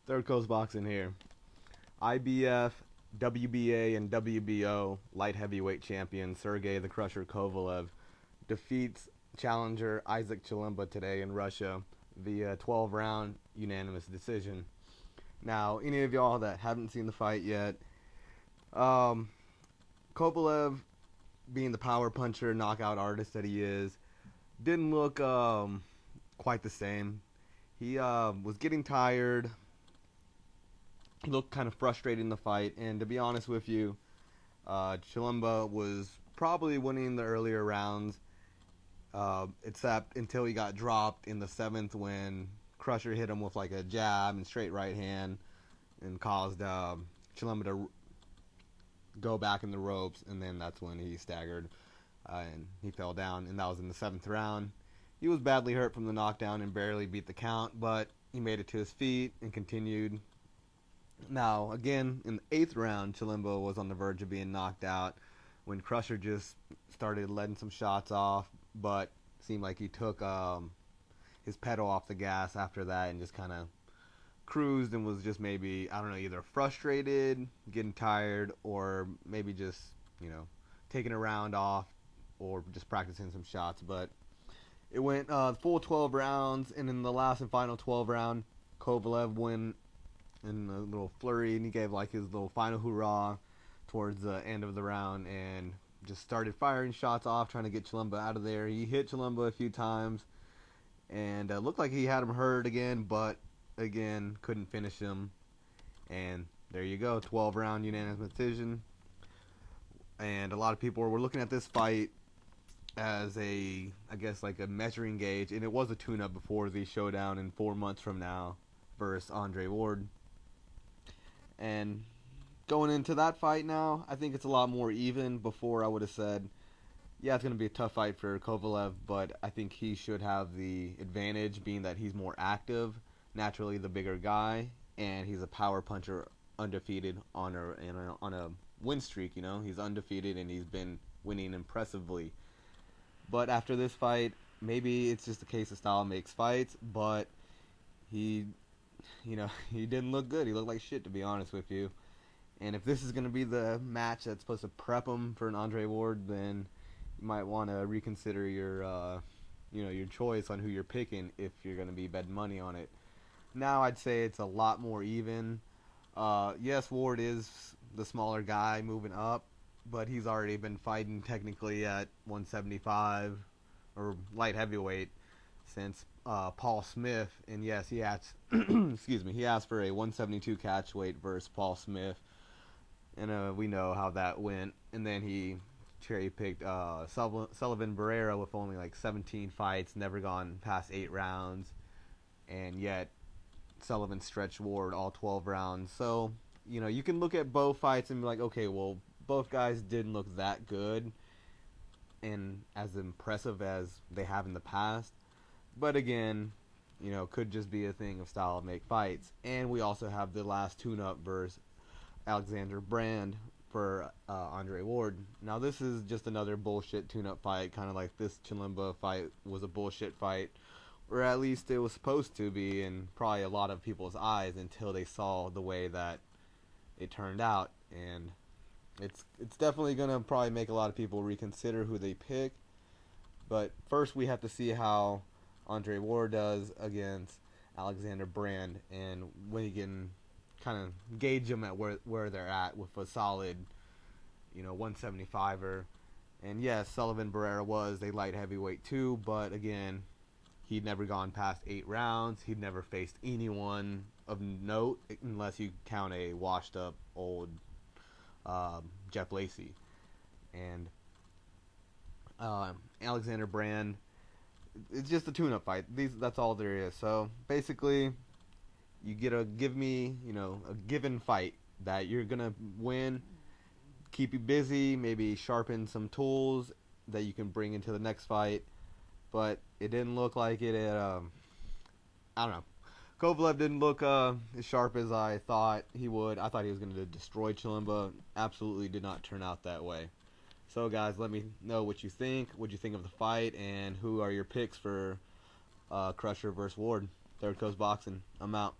Third Coast Boxing here. IBF, WBA, and WBO light heavyweight champion Sergey the Crusher Kovalev defeats challenger Isaac Chilemba today in Russia via 12-round unanimous decision. Now, any of y'all that haven't seen the fight yet, um, Kovalev, being the power puncher, knockout artist that he is, didn't look quite the same. He was getting tired. He looked kind of frustrated in the fight, and to be honest with you, Chilemba was probably winning the earlier rounds, except until he got dropped in the seventh when Crusher hit him with like a jab and straight right hand and caused Chilemba to go back in the ropes, and then that's when he staggered and he fell down, and that was in the seventh round. He was badly hurt from the knockdown and barely beat the count, but he made it to his feet and continued. Now, again, in the eighth round, Chilemba was on the verge of being knocked out when Crusher just started letting some shots off, but seemed like he took his pedal off the gas after that and just kind of cruised and was just maybe, I don't know, either frustrated, getting tired, or maybe just, taking a round off or just practicing some shots. But it went full 12 rounds, and in the last and final 12 round, Kovalev won in a little flurry, and he gave like his little final hurrah towards the end of the round and just started firing shots off, trying to get Chilemba out of there. He hit Chilemba a few times and looked like he had him hurt again, but again couldn't finish him. And there you go, 12 round unanimous decision. And a lot of people were looking at this fight as I guess like a measuring gauge, and it was a tune-up before the showdown in 4 months from now versus Andre Ward. And going into that fight now, I think it's a lot more even. Before I would have said, yeah, it's going to be a tough fight for Kovalev, but I think he should have the advantage, being that he's more active, naturally the bigger guy, and he's a power puncher, undefeated on a win streak. He's undefeated and he's been winning impressively. But after this fight, maybe it's just a case of style makes fights, but he he didn't look good. He looked like shit, to be honest with you. And if this is going to be the match that's supposed to prep him for an Andre Ward, then you might want to reconsider your your choice on who you're picking if you're going to be betting money on it. Now I'd say it's a lot more even. Yes, Ward is the smaller guy moving up, but he's already been fighting technically at 175 or light heavyweight since Paul Smith, and yes, he asked he asked for a 172 catch weight versus Paul Smith, and we know how that went. And then he cherry picked Sullivan Barrera with only like 17 fights, never gone past 8 rounds, and yet Sullivan stretched Ward all 12 rounds. So you can look at both fights and be like, okay, well, both guys didn't look that good and as impressive as they have in the past. But again, could just be a thing of style of make fights. And we also have the last tune-up versus Alexander Brand for Andre Ward. Now this is just another bullshit tune-up fight, kind of like this Chilemba fight was a bullshit fight, or at least it was supposed to be in probably a lot of people's eyes until they saw the way that it turned out. And it's definitely going to probably make a lot of people reconsider who they pick. But first we have to see how Andre Ward does against Alexander Brand, and when you can kind of gauge them at where they're at with a solid 175er. And yes, Sullivan Barrera was a light heavyweight too, but again, he'd never gone past 8 rounds. He'd never faced anyone of note unless you count a washed up old Jeff Lacey. And Alexander Brand, it's just a tune-up fight. That's all there is. So basically, you give me a given fight that you're gonna win. Keep you busy. Maybe sharpen some tools that you can bring into the next fight. But it didn't look like it. I don't know. Kovalev didn't look as sharp as I thought he would. I thought he was going to destroy Chilemba. Absolutely did not turn out that way. So, guys, let me know what you think. What you think of the fight, and who are your picks for Crusher versus Ward? Third Coast Boxing. I'm out.